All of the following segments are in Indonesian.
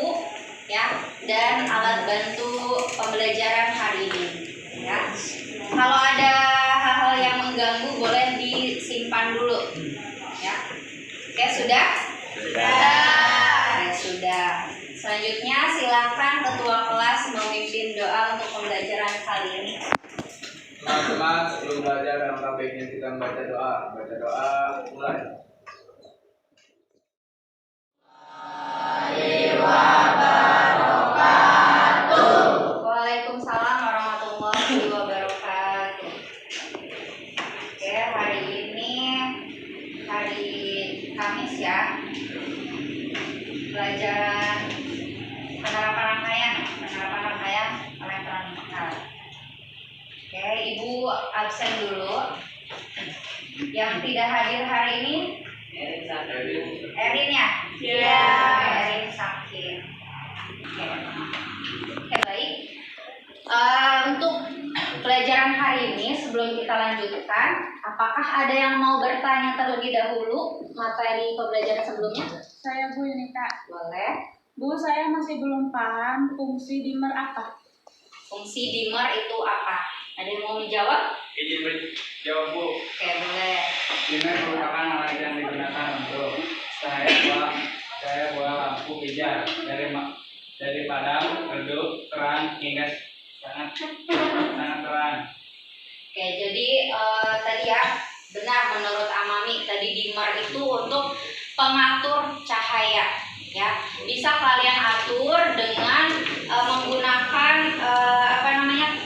buku ya dan alat bantu pembelajaran hari ini ya. Kalau ada hal-hal yang mengganggu boleh disimpan dulu ya. Oke, sudah? Sudah. Selanjutnya silakan ketua kelas memimpin doa untuk pembelajaran kali ini. Teman-teman, sebelum belajar alangkah baiknya kita membaca doa. Baca doa, mulai. Waalaikumsalam warahmatullahi wabarakatuh. Oke, hari ini hari Kamis ya. Pelajaran penerapan rangkaian elektronika. Oke, Ibu absen dulu. Yang tidak hadir hari ini Erin ya? Iya. Erin sakit. Oke, baik. Untuk pelajaran hari ini sebelum kita lanjutkan, apakah ada yang mau bertanya terlebih dahulu materi pembelajaran sebelumnya? Saya Bu Yunita. Boleh. Bu, saya masih belum paham fungsi dimmer apa? Fungsi dimmer itu apa? Ada yang mau menjawab? Izin menjawab, Bu. Oke, boleh. Dimmer merupakan alat yang digunakan untuk cahaya bola lampu pijar dari padam, redup, terang hingga sangat terang. Oke, jadi tadi ya benar menurut Amami tadi dimmer itu untuk pengatur cahaya ya. Bisa kalian atur dengan menggunakan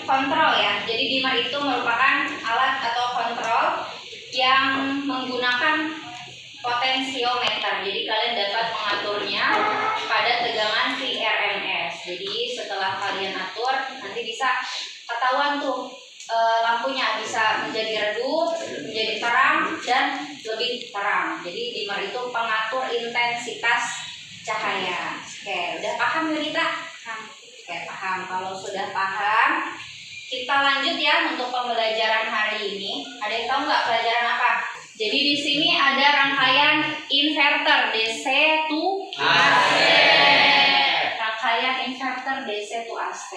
kontrol ya. Jadi dimmer itu merupakan alat atau kontrol yang menggunakan potensiometer. Jadi kalian dapat mengaturnya pada tegangan VRMS. Jadi setelah kalian atur nanti bisa ketahuan tuh lampunya bisa menjadi redup, menjadi terang dan lebih terang. Jadi dimmer itu pengatur intensitas cahaya. Oke, udah paham Yunita? Oke, paham. Kalau sudah paham, kita lanjut ya untuk pembelajaran hari ini. Ada yang tahu nggak pelajaran apa? Jadi di sini ada rangkaian inverter DC to AC. Rangkaian inverter DC to AC.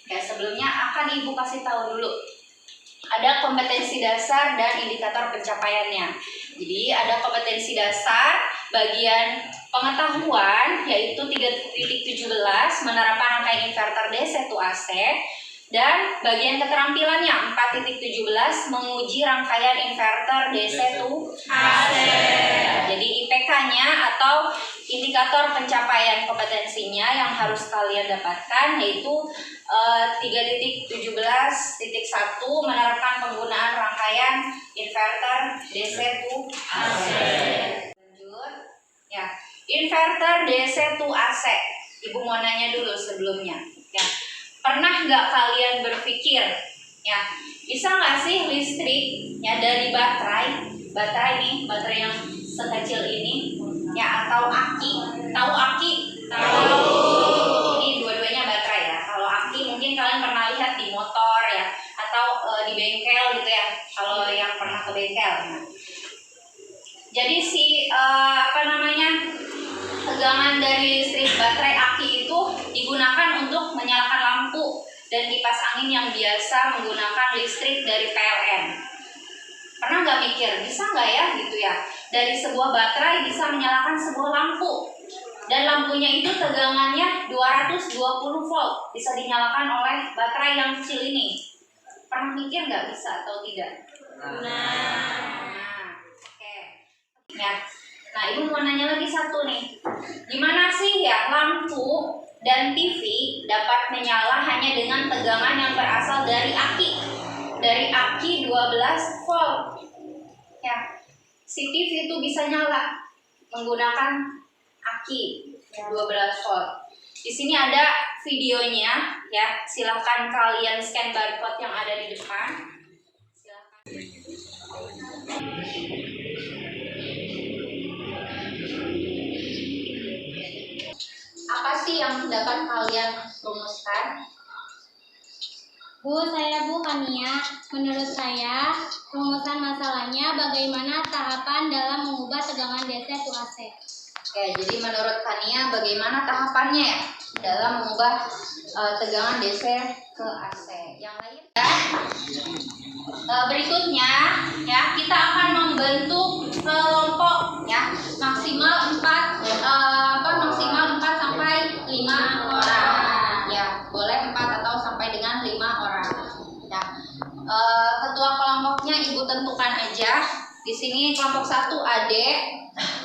Ya, sebelumnya akan Ibu kasih tahu dulu. Ada kompetensi dasar dan indikator pencapaiannya. Jadi ada kompetensi dasar bagian pengetahuan yaitu 3.17 menerapkan rangkaian inverter DC to AC. Dan bagian keterampilannya 4.17 menguji rangkaian inverter DC to AC. Jadi IPK-nya atau indikator pencapaian kompetensinya yang harus kalian dapatkan yaitu 3.17.1 menerapkan penggunaan rangkaian inverter DC to AC. Lanjut. Ya, inverter DC to AC. Ibu mau nanya dulu sebelumnya. Ya. Pernah nggak kalian berpikir, ya bisa nggak sih listrik ya dari baterai yang sekecil ini, ya atau aki? Tahu aki? Tahu. Ini dua-duanya baterai ya. Kalau aki mungkin kalian pernah lihat di motor ya, atau di bengkel gitu ya. Kalau yang pernah ke bengkel. Nah. Jadi tegangan dari listrik baterai aki itu digunakan untuk menyalakan lampu dan kipas angin yang biasa menggunakan listrik dari PLN. Pernah nggak mikir, bisa nggak ya gitu ya, dari sebuah baterai bisa menyalakan sebuah lampu dan lampunya itu tegangannya 220 volt bisa dinyalakan oleh baterai yang kecil ini. Pernah mikir nggak bisa atau tidak? Oke. Ya. Nah, Ibu mau nanya lagi satu nih. Gimana sih ya lampu dan TV dapat menyala hanya dengan tegangan yang berasal dari aki? Dari aki 12 volt. Ya. Si TV itu bisa nyala menggunakan aki 12 volt. Di sini ada videonya ya. Silahkan kalian scan barcode yang ada di depan. Silahkan. Apa sih yang dapat kalian rumuskan? Bu, saya Bu Kania. Menurut saya, rumusan masalahnya bagaimana tahapan dalam mengubah tegangan DC to AC. Oke, jadi menurut Kania bagaimana tahapannya ya dalam mengubah tegangan DC ke AC? Yang lain ya. Berikutnya ya kita akan membentuk kelompok ya maksimal 4 sampai 5 orang ya, boleh 4 atau sampai dengan 5 orang ya. Ketua kelompoknya ibu tentukan aja. Di sini kelompok 1 Ade,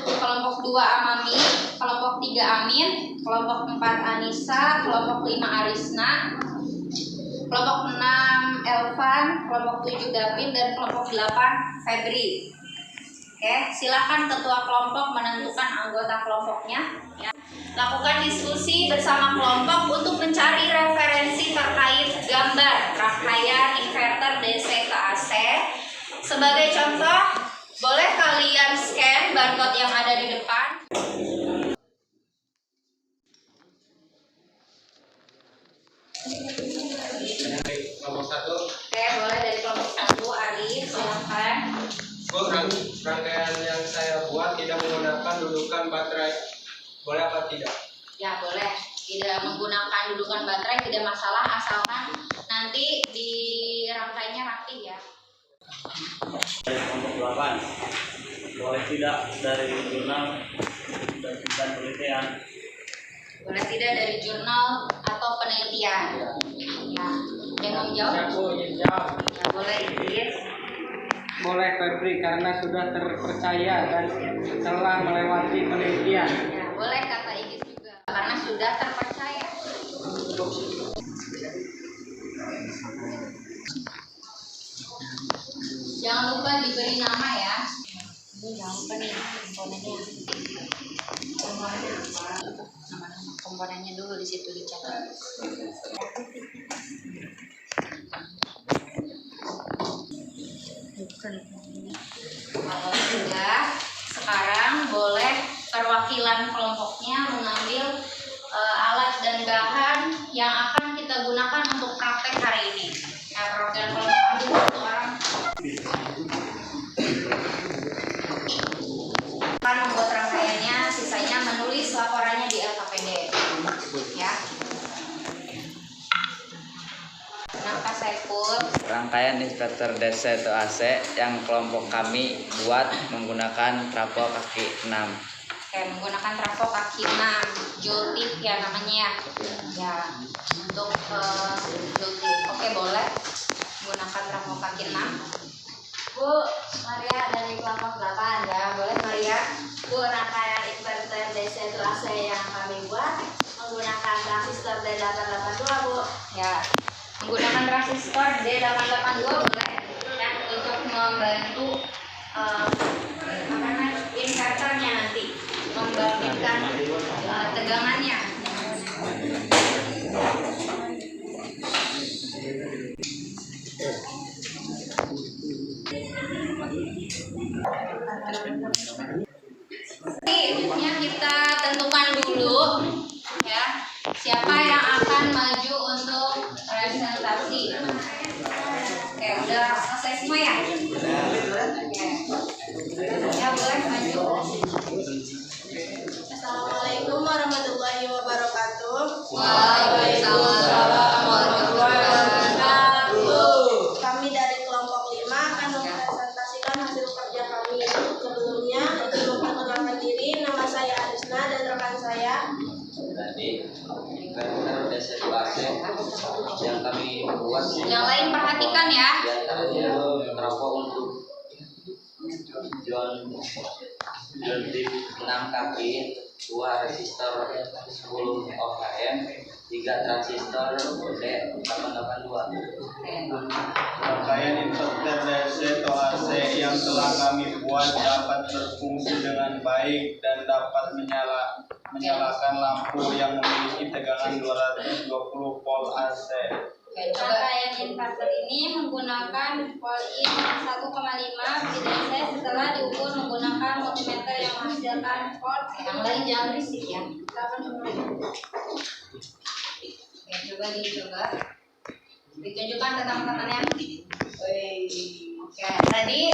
kelompok 2 Amami, kelompok 3 Amin, kelompok 4 Anissa, kelompok 5 Arisna, kelompok 6 Elvan, kelompok 7 David, dan kelompok 8 Febri. Oke, silakan ketua kelompok menentukan anggota kelompoknya ya. Lakukan diskusi bersama kelompok untuk mencari referensi terkait gambar rangkaian inverter DC ke AC. Sebagai contoh, boleh kalian scan barcode yang ada di depan. Kelompok 1. Oke, boleh dari kelompok 1 Arif, silakan. Rangkaian yang saya buat tidak menggunakan dudukan baterai. Boleh apa tidak? Ya, boleh. Tidak menggunakan dudukan baterai tidak masalah, asalkan nanti di rangkainya rapi ya. Dari kelompok 8 boleh tidak dari jurnal dan penelitian. Boleh tidak dari jurnal atau penelitian ya. Yang mau jawab? Aku ingin jawab. Ya, boleh Idris. Boleh Febri karena sudah terpercaya dan telah melewati penelitian. Ya, boleh kata Idris juga karena sudah terpercaya. Jangan lupa diberi nama ya. Ini jangan lupa nih komponennya. Nama-nama komponennya dulu di situ dicatat. Kalau sudah, sekarang boleh perwakilan kelompoknya mengambil alat dan bahan yang akan kita gunakan untuk praktek hari ini. Ya, perwakilan kelompok ambil 1 orang. Akan membuat rangkaiannya, sisanya menulis laporannya di LKPD. Ya. Kenapa Saiful? Rangkaian inverter DC atau AC yang kelompok kami buat menggunakan trafo kaki 6. Oke, menggunakan trafo kaki 6 Joltif ya namanya ya, untuk Joltif. Oke, boleh menggunakan trafo kaki 6. Bu Maria dari kelompok 8 ya, boleh Maria. Bu, rangkaian inverter DC atau AC yang kami buat menggunakan transistor D882 Bu ya, menggunakan transistor D882 boleh ya, untuk membantu inverternya nanti membangkitkan tegangannya. Intinya kita tentukan dulu ya siapa yang akan maju untuk presentasi. Oke, udah selesai semua ya? Oke. Ya, boleh maju. Assalamualaikum warahmatullahi wabarakatuh. Waalaikumsalam warahmatullahi wabarakatuh. Kami dari kelompok 5 akan mempresentasikan hasil kerja kami. Sebelumnya, izin memperkenalkan diri, nama saya Arisna dan rekan saya. Tadi inverter DC AC yang kami buat. Yang lain perhatikan ya. Di antaranya trafo untuk John Deep 6 kaki, 2 resistor 10 ohm, 3 transistor D882. Rangkaian inverter DC atau AC yang telah kami buat dapat berfungsi dengan baik dan dapat menyalakan lampu yang memiliki tegangan 220 volt AC. Rangkaian inverter ini menggunakan coil-in 1,5 VDC setelah diukur menggunakan multimeter yang menghasilkan volt. Yang lain jangan berisik ya. 80. Oke, coba dicoba. Ditunjukkan ke teman-temannya. Oke, tadi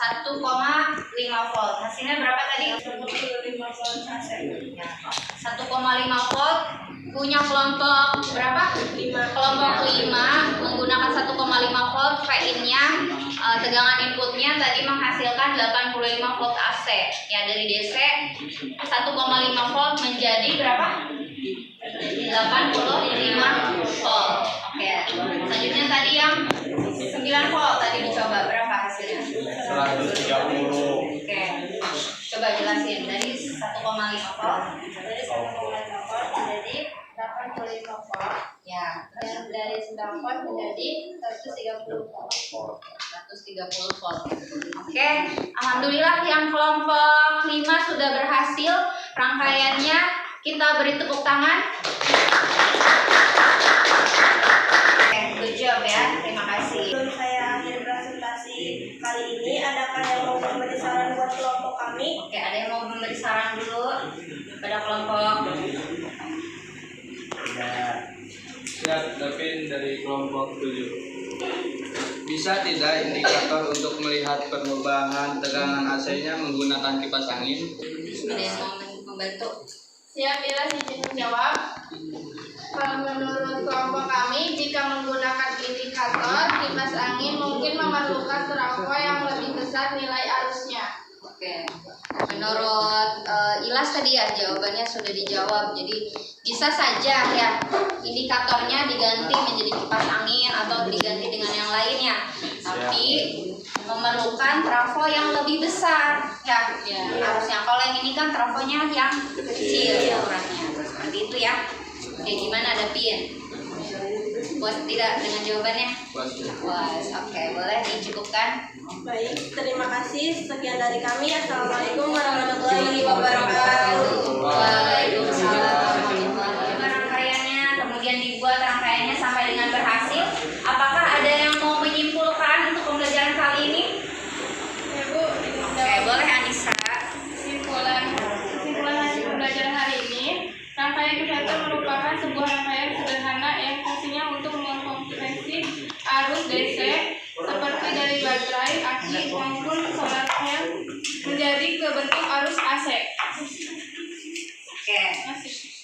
1,5 volt. Hasilnya berapa tadi? 1,5 volt AC. Ya, 1,5 volt punya kelompok berapa? 5. Kelompok 5 menggunakan 1,5 volt. P-in-nya tegangan inputnya tadi menghasilkan 85 volt AC. Ya, dari DC 1,5 volt menjadi berapa? 85 volt. Oke. Selanjutnya tadi yang 9 volt tadi dicoba berapa hasilnya? 130. Oke. Coba jelasin dari 1,5 volt. Dari 1,5 volt menjadi 85 volt. Ya, Dan dari 9 volt menjadi 130 volt. 130 volt. Oke, alhamdulillah yang kelompok 5 sudah berhasil rangkaiannya. Kita beri tepuk tangan. Oke, good job ya. Terima kasih. Sebelum saya akhiri presentasi kali ini, adakah yang mau memberi saran buat kelompok kami? Oke, ada yang mau memberi saran dulu pada kelompok? Ya, Davin dari kelompok 7. Bisa tidak indikator untuk melihat perubahan tegangan AC-nya menggunakan kipas angin? Ada yang mau membantu? Siap, Ilas izin menjawab. Kalau menurut kelompok kami, jika menggunakan indikator kipas angin mungkin memerlukan trafo yang lebih besar nilai arusnya. Oke, menurut Ilas tadi ya jawabannya sudah dijawab. Jadi bisa saja ya indikatornya diganti menjadi kipas angin atau diganti dengan yang lainnya. Tapi memerlukan trafo yang lebih besar ya harusnya. Kalau yang ini kan trafonya yang kecil ukurannya. Seperti itu ya. Oke, gimana Davin? Puas tidak dengan jawabannya? Puas. Oke, boleh dicukupkan. Baik, terima kasih. Sekian dari kami. Assalamualaikum warahmatullahi wabarakatuh. Waalaikumsalam. Coba rangkaiannya, kemudian dibuat rangkaiannya sampai dengan berhasil. Apakah ada yang mau menyimpulkan untuk pembelajaran kali ini? Ya Bu, Oke, boleh Anissa. kesimpulan hasil pembelajaran hari ini, rangkaian inverter merupakan sebuah rangkaian sederhana yang fungsinya untuk mengkonversi arus DC seperti dari baterai, aki maupun solar cell menjadi ke bentuk arus AC. Oke.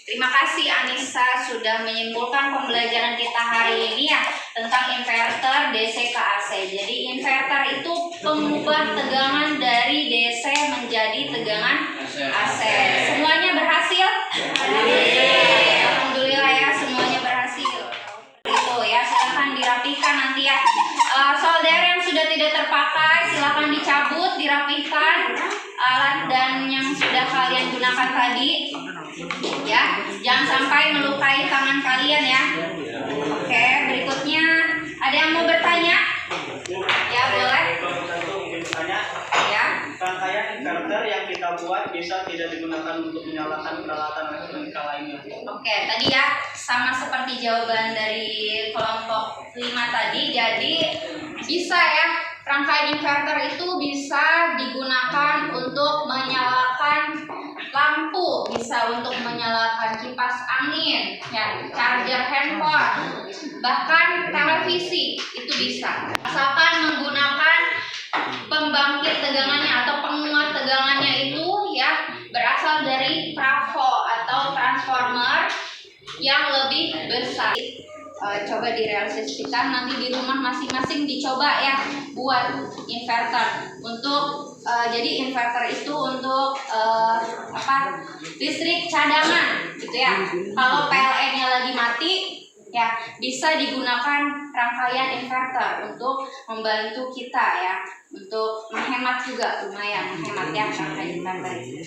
Terima kasih Anissa sudah menyimpulkan pembelajaran kita hari ini ya tentang inverter DC ke AC. Jadi inverter itu pengubah tegangan dari DC menjadi tegangan AC. Semuanya berhasil? Alhamdulillah ya, semuanya berhasil. Itu ya, silahkan dirapikan nanti ya. Solder yang sudah tidak terpakai silahkan dicabut, dirapihkan alat dan yang sudah kalian gunakan tadi. Ya, jangan sampai melukai tangan kalian ya. Oke, berikutnya ada yang mau bertanya? Ya, boleh. Mungkin bertanya. Ya. Rangkaian inverter yang kita buat bisa tidak digunakan untuk menyalakan peralatan elektronika lainnya. Oke, tadi ya sama seperti jawaban dari kelompok 5 tadi. Jadi bisa ya, rangkaian inverter itu bisa digunakan untuk menyalakan lampu, bisa untuk menyalakan kipas angin, ya, charger handphone, bahkan televisi itu bisa. Asalkan menggunakan pembangkit tegangannya atau penguat tegangannya itu ya berasal dari trafo atau transformer yang lebih besar. Coba direalisasikan nanti di rumah masing-masing, dicoba ya buat inverter untuk jadi inverter itu untuk listrik cadangan gitu ya. Kalau PLN-nya lagi mati ya bisa digunakan rangkaian inverter untuk membantu kita ya, untuk menghemat juga, lumayan menghemat ya rangkaian inverter itu.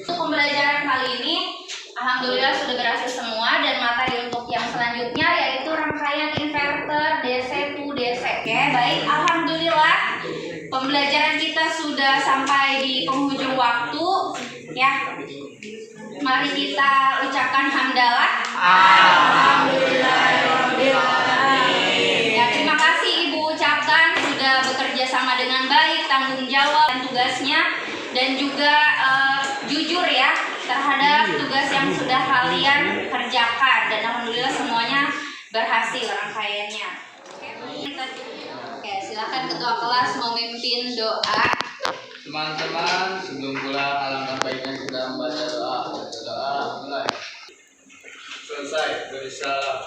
Untuk pembelajaran kali ini alhamdulillah sudah berhasil semua, dan materi untuk yang selanjutnya yaitu rangkaian inverter DC to DC. Oke, baik, alhamdulillah pembelajaran kita sudah sampai di penghujung waktu ya. Mari kita ucapkan hamdalah. Ya, terima kasih Ibu ucapkan sudah bekerja sama dengan baik, tanggung jawab dan tugasnya, dan juga jujur ya terhadap tugas yang sudah kalian kerjakan, dan alhamdulillah semuanya berhasil rangkaiannya. Oke, silakan persilahkan ketua kelas memimpin doa. Teman-teman, sebelum pulang alangkah baiknya kita membaca doa. Doa mulai. Selesai bersalam.